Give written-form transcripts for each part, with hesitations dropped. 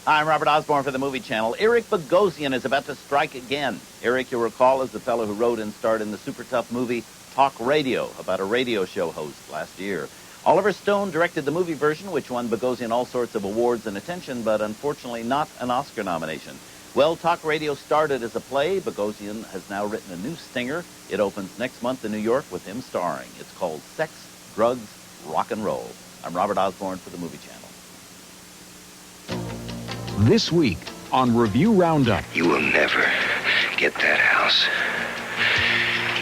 Hi, I'm Robert Osborne for the Movie Channel. Eric Bogosian is about to strike again. Eric, you'll recall, is the fellow who wrote and starred in the super tough movie Talk Radio, about a radio show host last year. Oliver Stone directed the movie version, which won Bogosian all sorts of awards and attention, but unfortunately not an Oscar nomination. Well, Talk Radio started as a play. Bogosian has now written a new stinger. It opens next month in New York with him starring. It's called Sex, Drugs, Rock and Roll. I'm Robert Osborne for the Movie Channel. This week on Review Roundup. You will never get that house.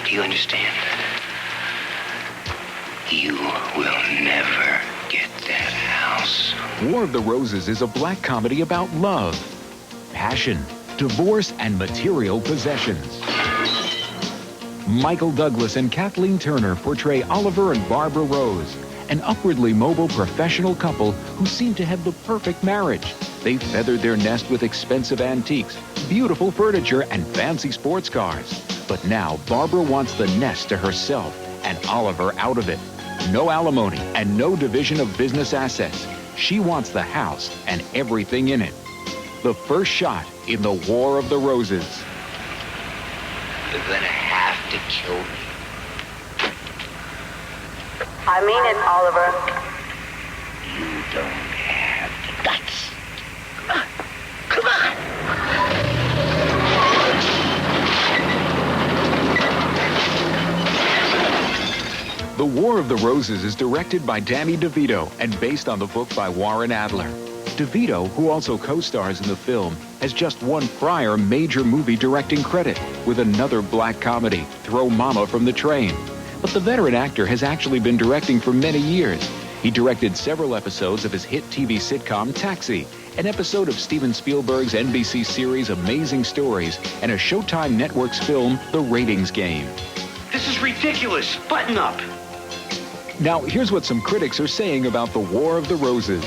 Do you understand? You will never get that house. War of the Roses is a black comedy about love, passion, divorce, and material possessions. Michael Douglas and Kathleen Turner portray Oliver and Barbara Rose, an upwardly mobile professional couple who seem to have the perfect marriage. They feathered their nest with expensive antiques, beautiful furniture, and fancy sports cars. But now Barbara wants the nest to herself and Oliver out of it. No alimony and no division of business assets. She wants the house and everything in it. The first shot in the War of the Roses. You're gonna have to kill me. I mean it, Oliver. You don't have the guts. Come on. Come on. The War of the Roses is directed by Danny DeVito and based on the book by Warren Adler. DeVito, who also co-stars in the film, has just won prior major movie directing credit with another black comedy, Throw Mama from the Train. But the veteran actor has actually been directing for many years. He directed several episodes of his hit TV sitcom Taxi, an episode of Steven Spielberg's NBC series Amazing Stories, and a Showtime Network's film The Ratings Game. This is ridiculous. Button up. Now, here's what some critics are saying about The War of the Roses.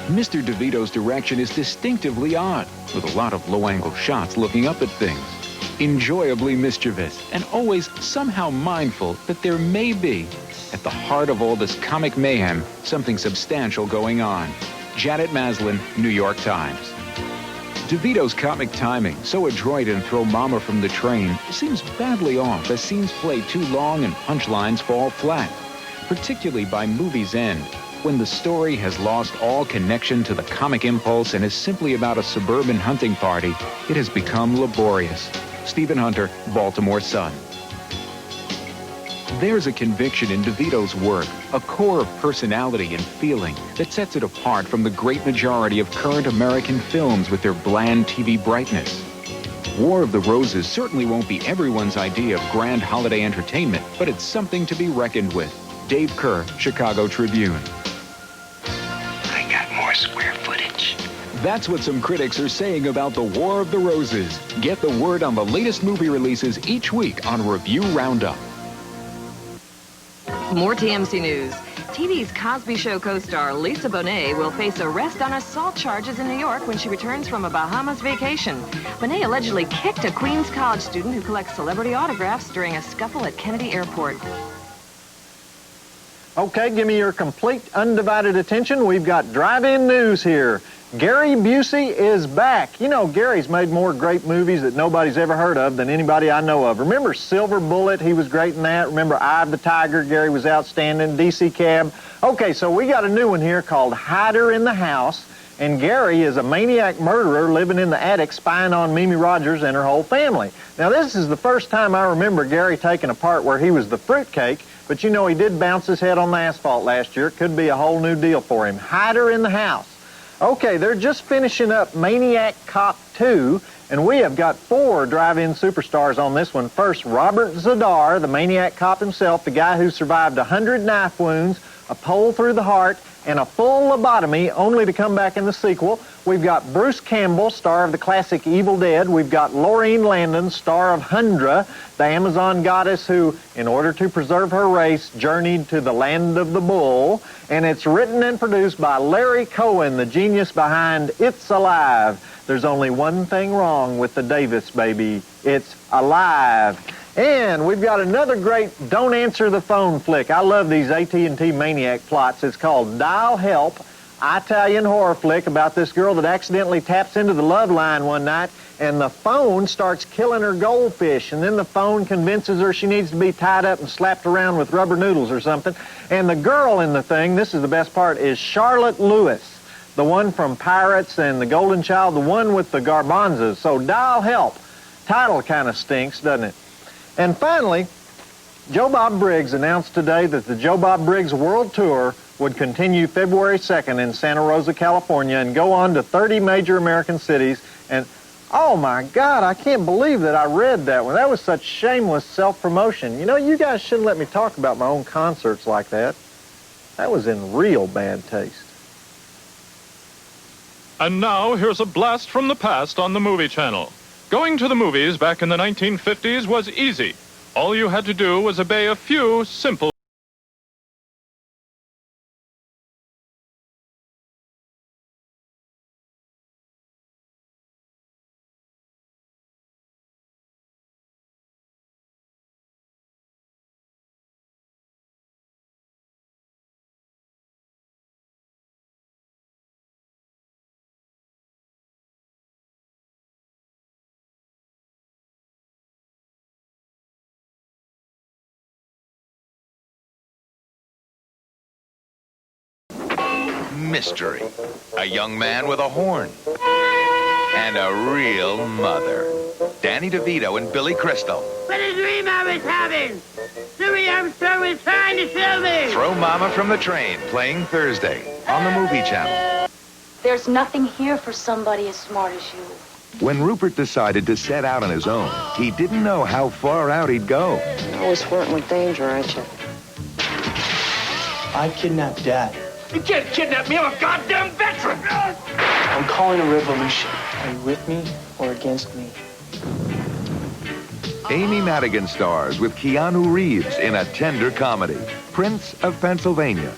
Mr. DeVito's direction is distinctively odd, with a lot of low-angle shots looking up at things. Enjoyably mischievous, and always somehow mindful that there may be, at the heart of all this comic mayhem, something substantial going on. Janet Maslin, New York Times. DeVito's comic timing, so adroit in Throw Mama from the Train, seems badly off as scenes play too long and punchlines fall flat, particularly by movie's end, when the story has lost all connection to the comic impulse and is simply about a suburban hunting party. It has become laborious. Stephen Hunter, Baltimore Sun. There's a conviction in DeVito's work, a core of personality and feeling that sets it apart from the great majority of current American films with their bland TV brightness. War of the Roses certainly won't be everyone's idea of grand holiday entertainment, but it's something to be reckoned with. Dave Kerr, Chicago Tribune. I got more square footage. That's what some critics are saying about The War of the Roses. Get the word on the latest movie releases each week on Review Roundup. More TMC News. TV's Cosby Show co-star Lisa Bonet will face arrest on assault charges in New York when she returns from a Bahamas vacation. Bonet allegedly kicked a Queens College student who collects celebrity autographs during a scuffle at Kennedy Airport. Okay, give me your complete, undivided attention. We've got drive-in news here. Gary Busey is back. You know, Gary's made more great movies that nobody's ever heard of than anybody I know of. Remember Silver Bullet? He was great in that. Remember Eye of the Tiger? Gary was outstanding. DC Cab. Okay, so we got a new one here called Hider in the House. And Gary is a maniac murderer living in the attic spying on Mimi Rogers and her whole family. Now, this is the first time I remember Gary taking a part where he was the fruitcake, but you know he did bounce his head on the asphalt last year. It could be a whole new deal for him. Hider in the House. Okay, they're just finishing up Maniac Cop 2, and we have got 4 drive-in superstars on this one. First, Robert Zadar, the Maniac Cop himself, the guy who survived 100 knife wounds, a pole through the heart, and a full lobotomy, only to come back in the sequel. We've got Bruce Campbell, star of the classic Evil Dead. We've got Laureen Landon, star of Hundra, the Amazon goddess who, in order to preserve her race, journeyed to the land of the bull. And it's written and produced by Larry Cohen, the genius behind It's Alive. There's only one thing wrong with the Davis baby. It's alive. And we've got another great Don't Answer the Phone flick. I love these AT&T Maniac plots. It's called Dial Help. Italian horror flick about this girl that accidentally taps into the love line one night, and the phone starts killing her goldfish, and then the phone convinces her she needs to be tied up and slapped around with rubber noodles or something. And the girl in the thing, this is the best part, is Charlotte Lewis, the one from Pirates and The Golden Child, the one with the garbanzos. So dial help. Title kind of stinks, doesn't it? And finally, Joe Bob Briggs announced today that the Joe Bob Briggs World Tour would continue February 2nd in Santa Rosa, California, and go on to 30 major American cities. And, oh my God, I can't believe that I read that one. That was such shameless self-promotion. You know, you guys shouldn't let me talk about my own concerts like that. That was in real bad taste. And now, here's a blast from the past on the Movie Channel. Going to the movies back in the 1950s was easy. All you had to do was obey a few simple mystery. A young man with a horn. And a real mother. Danny DeVito and Billy Crystal. What a dream I was having! Louis Armstrong was trying to kill me! Throw Mama from the Train, playing Thursday on the Movie Channel. There's nothing here for somebody as smart as you. When Rupert decided to set out on his own, he didn't know how far out he'd go. You're always flirting with danger, aren't you? I kidnapped Dad. You can't kidnap me, I'm a goddamn veteran! I'm calling a revolution. Are you with me or against me? Amy Madigan stars with Keanu Reeves in a tender comedy, Prince of Pennsylvania,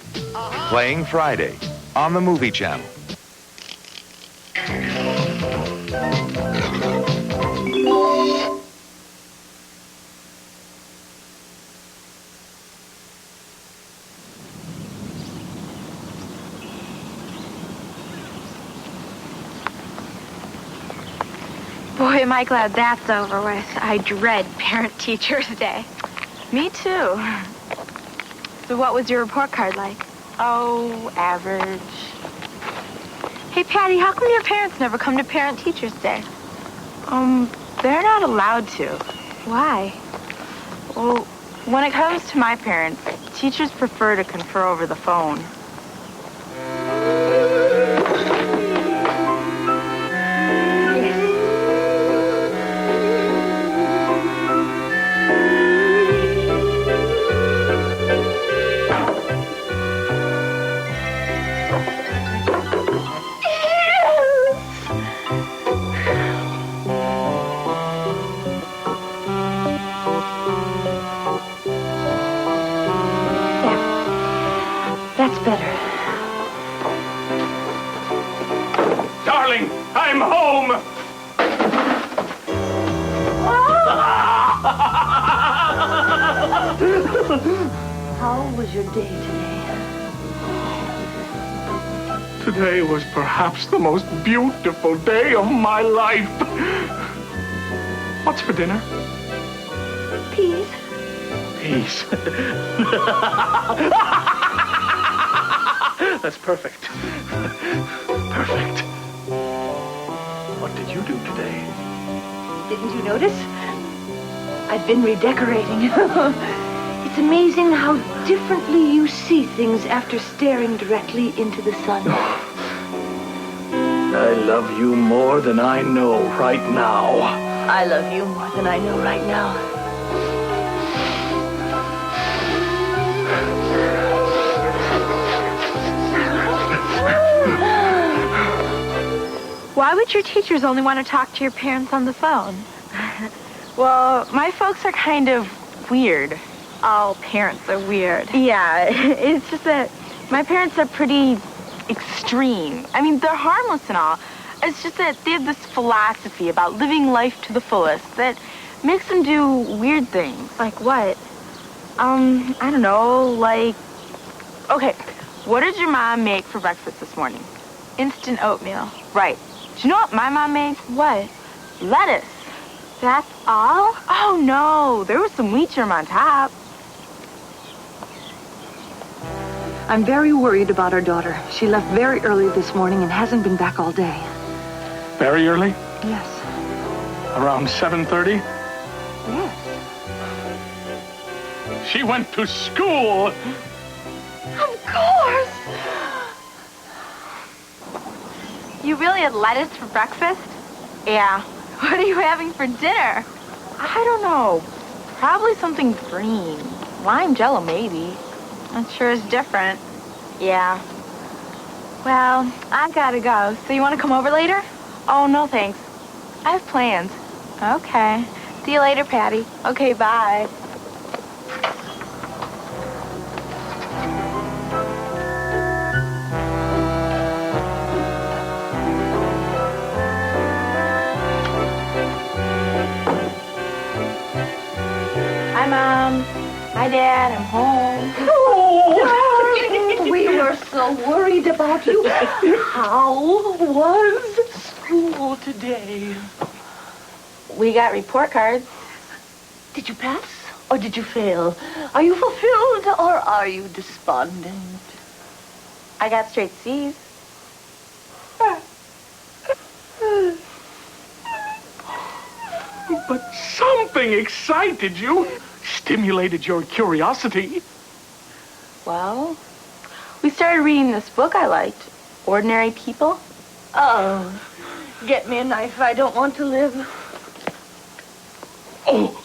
playing Friday on the Movie Channel. Boy, am I glad that's over with. I dread Parent-Teachers Day. Me too. So what was your report card like? Oh, average. Hey, Patty, how come your parents never come to Parent-Teachers Day? They're not allowed to. Why? Well, when it comes to my parents, teachers prefer to confer over the phone. That's better. Darling, I'm home! How was your day today? Today was perhaps the most beautiful day of my life. What's for dinner? Peas. Peace. That's perfect. Perfect. What did you do today? Didn't you notice? I've been redecorating. It's amazing how differently you see things after staring directly into the sun. I love you more than I know right now. I love you more than I know right now. Why would your teachers only want to talk to your parents on the phone? Well, my folks are kind of weird. All parents are weird. Yeah, it's just that my parents are pretty extreme. I mean, they're harmless and all. It's just that they have this philosophy about living life to the fullest that makes them do weird things. Like what? I don't know, like... Okay, What did your mom make for breakfast this morning? Instant oatmeal. Right. Do you know what my mom made? What? Lettuce. That's all? Oh, no. There was some wheat germ on top. I'm very worried about our daughter. She left very early this morning and hasn't been back all day. Very early? Yes. Around 7:30? Yes. She went to school. Of course. You really had lettuce for breakfast? Yeah. What are you having for dinner? I don't know. Probably something green. Lime jello, maybe. That sure is different. Yeah. Well, I gotta go. So you want to come over later? Oh, no, thanks. I have plans. Okay. See you later, Patty. Okay, bye. Hi, Mom. Hi, Dad. I'm home. Oh, we were so worried about you. How was school today? We got report cards. Did you pass or did you fail? Are you fulfilled or are you despondent? I got straight C's. But something excited you, stimulated your curiosity. Well, we started reading this book I liked, Ordinary People. Oh, get me a knife. I don't want to live. Oh,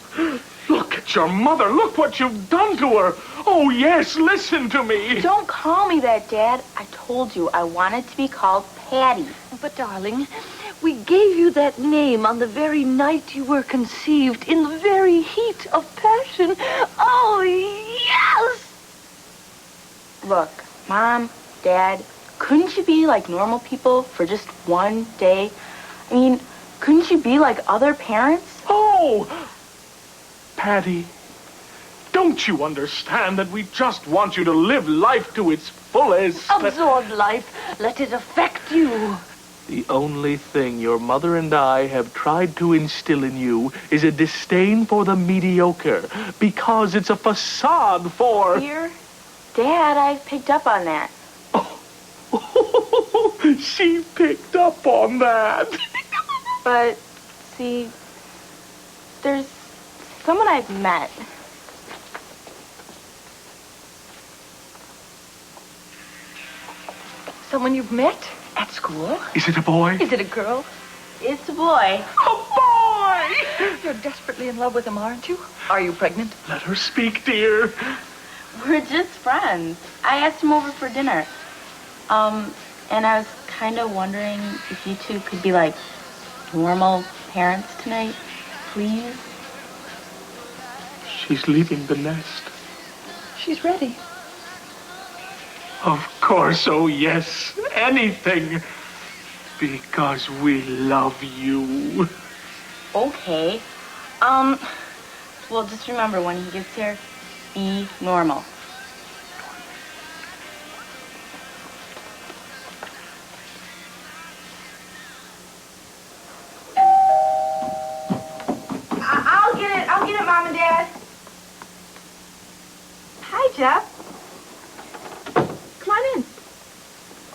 look at your mother. Look what you've done to her. Oh, yes, listen to me. Don't call me that, Dad. I told you I wanted to be called Patty. But, darling, we gave you that name on the very night you were conceived, in the very heat of passion. Oh, yes! Look, Mom, Dad, couldn't you be like normal people for just one day? I mean, couldn't you be like other parents? Oh, Patty, don't you understand that we just want you to live life to its fullest? Absorb life. Let it affect you. The only thing your mother and I have tried to instill in you is a disdain for the mediocre, because it's a facade for... Here? Dad, I picked up on that. Oh, she picked up on that. But, see, there's someone I've met. Someone you've met? At school? Is it a boy? Is it a girl? It's a boy. A boy! You're desperately in love with him, aren't you? Are you pregnant? Let her speak, dear. We're just friends. I asked him over for dinner. And I was kind of wondering if you two could be like normal parents tonight, please. She's leaving the nest. She's ready. Of course, oh yes, anything. Because we love you. Okay. Well, just remember when he gets here, be normal. I'll get it, Mom and Dad. Hi, Jeff. Come on in.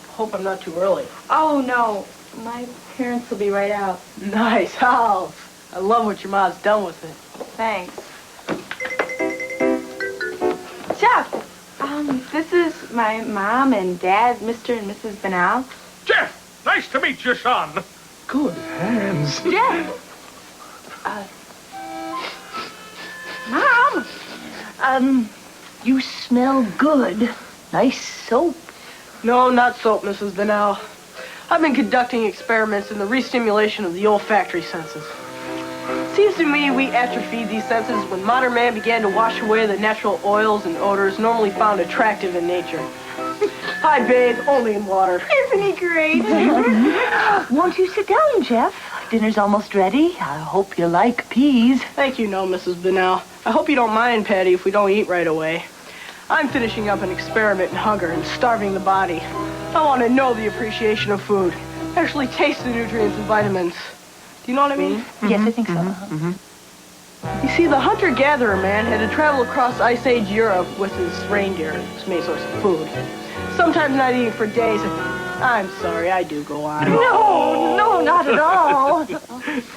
Hope I'm not too early. Oh, no. My parents will be right out. Nice house. I love what your mom's done with it. Thanks. Jeff, this is my mom and dad, Mr. and Mrs. Banal. Jeff, nice to meet you, son. Good hands. Jeff. Mom. You smell good. Nice soap. No, not soap, Mrs. Banal. I've been conducting experiments in the re-stimulation of the olfactory senses. Seems to me we atrophied these senses when modern man began to wash away the natural oils and odors normally found attractive in nature. I bathe only in water. Isn't he great? Won't you sit down, Jeff? Dinner's almost ready. I hope you like peas. Thank you, no, Mrs. Banal. I hope you don't mind, Patty, if we don't eat right away. I'm finishing up an experiment in hunger and starving the body. I want to know the appreciation of food. Actually taste the nutrients and vitamins. Do you know what I mean? Yes, I think so. You see, the hunter-gatherer man had to travel across Ice Age Europe with his reindeer, his main source of food. Sometimes not eating for days. I'm sorry, I do go on. No, not at all.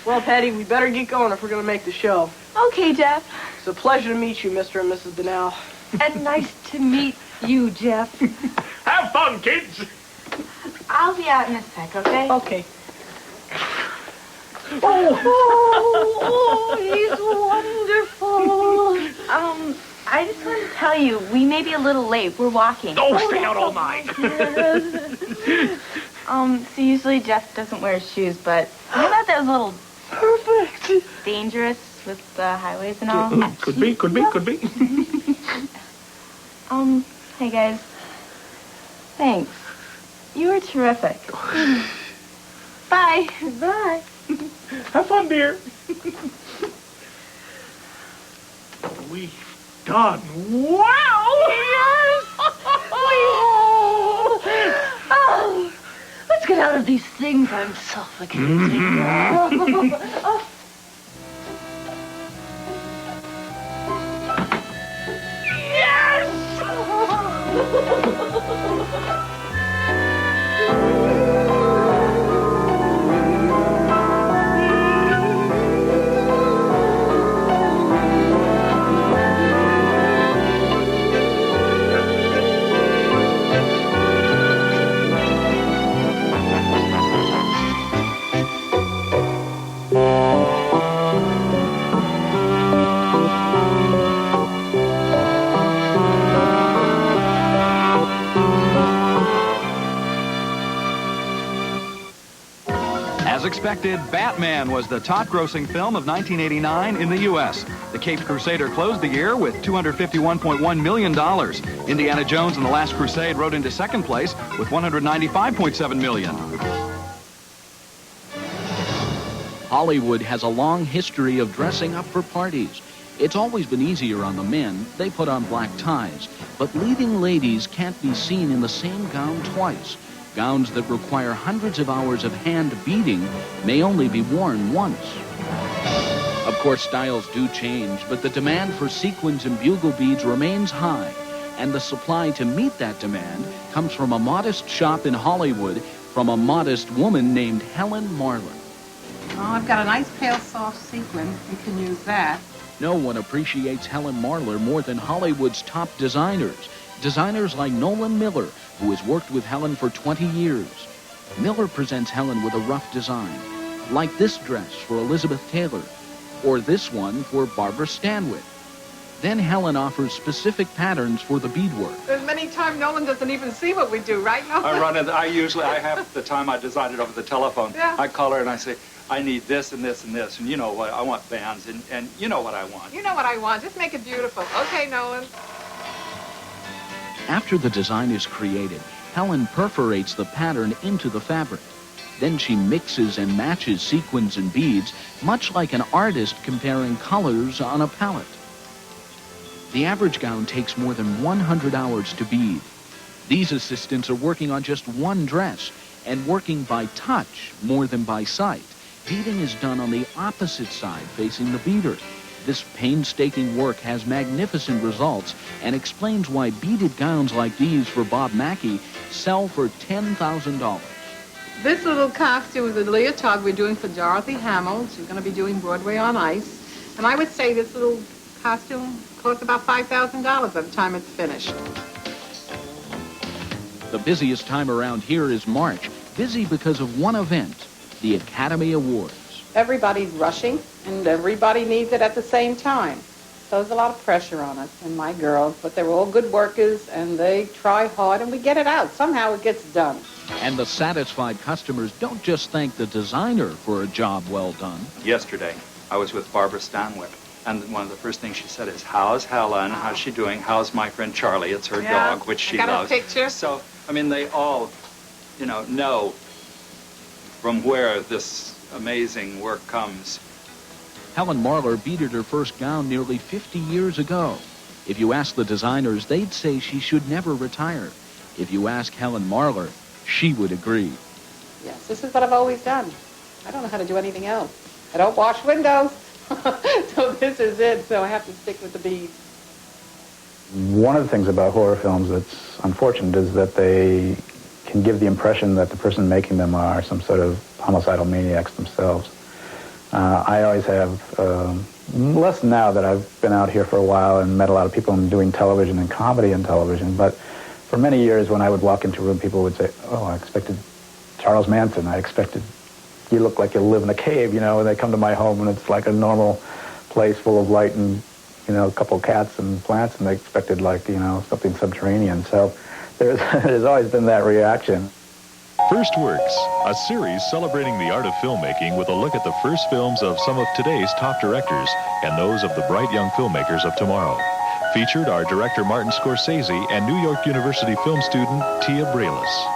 Well, Patty, we better get going if we're going to make the show. Okay, Jeff. It's a pleasure to meet you, Mr. and Mrs. Bennell. And nice to meet you, Jeff. Have fun, kids. I'll be out in a sec, okay? Okay. Oh, he's wonderful. I just wanted to tell you, we may be a little late. We're walking. Oh, stay out all night. So usually Jeff doesn't wear shoes, but I thought that was a little perfect, dangerous with the highways and all. Could be. Hey guys. Thanks. You were terrific. Bye. Bye. Have fun, dear. We've done well. Yes. Oh, let's get out of these things. I'm suffocating. As expected, Batman was the top-grossing film of 1989 in the U.S. The Caped Crusader closed the year with $251.1 million. Indiana Jones and the Last Crusade rode into second place with $195.7 million. Hollywood has a long history of dressing up for parties. It's always been easier on the men. They put on black ties. But leading ladies can't be seen in the same gown twice. Gowns that require hundreds of hours of hand beating may only be worn once. Of course, styles do change, but the demand for sequins and bugle beads remains high. And the supply to meet that demand comes from a modest shop in Hollywood from a modest woman named Helen Marlin. Oh, I've got a nice pale soft sequin. You can use that. No one appreciates Helen Marler more than Hollywood's top designers. Designers like Nolan Miller, who has worked with Helen for 20 years. Miller presents Helen with a rough design, like this dress for Elizabeth Taylor, or this one for Barbara Stanwyck. Then Helen offers specific patterns for the beadwork. There's many times Nolan doesn't even see what we do, right, Nolan? I have the time I design it over the telephone. Yeah. I call her and I say, I need this and this and this, and you know what, I want bands, and you know what I want. You know what I want. Just make it beautiful. Okay, Nolan. After the design is created, Helen perforates the pattern into the fabric. Then she mixes and matches sequins and beads, much like an artist comparing colors on a palette. The average gown takes more than 100 hours to bead. These assistants are working on just one dress and working by touch more than by sight. Beading is done on the opposite side, facing the beader. This painstaking work has magnificent results and explains why beaded gowns like these for Bob Mackie sell for $10,000. This little costume is a leotard we're doing for Dorothy Hamill. She's going to be doing Broadway on Ice. And I would say this little costume costs about $5,000 by the time it's finished. The busiest time around here is March, busy because of one event, the Academy Awards. Everybody's rushing, and everybody needs it at the same time. So there's a lot of pressure on us and my girls, but they're all good workers, and they try hard, and we get it out. Somehow it gets done. And the satisfied customers don't just thank the designer for a job well done. Yesterday, I was with Barbara Stanwyck, and one of the first things she said is, how's Helen? How's she doing? How's my friend Charlie? It's her dog, which she I got loves. a picture. So, I mean, they all, know from where this amazing work comes. Helen Marler beaded her first gown nearly 50 years ago. If you ask the designers, they'd say she should never retire. If you ask Helen Marlar, she would agree. Yes, this is what I've always done. I don't know how to do anything else. I don't wash windows, so this is it, so I have to stick with the beads. One of the things about horror films that's unfortunate is that they can give the impression that the person making them are some sort of homicidal maniacs themselves. I always have, less now that I've been out here for a while and met a lot of people and doing television and comedy and television, but for many years when I would walk into a room, people would say, oh, I expected Charles Manson. I expected you look like you live in a cave, you know, and they come to my home and it's like a normal place full of light and, you know, a couple of cats and plants, and they expected, like, you know, something subterranean. So there's always been that reaction. First Works, a series celebrating the art of filmmaking with a look at the first films of some of today's top directors and those of the bright young filmmakers of tomorrow. Featured are director Martin Scorsese and New York University film student Tia Brelis.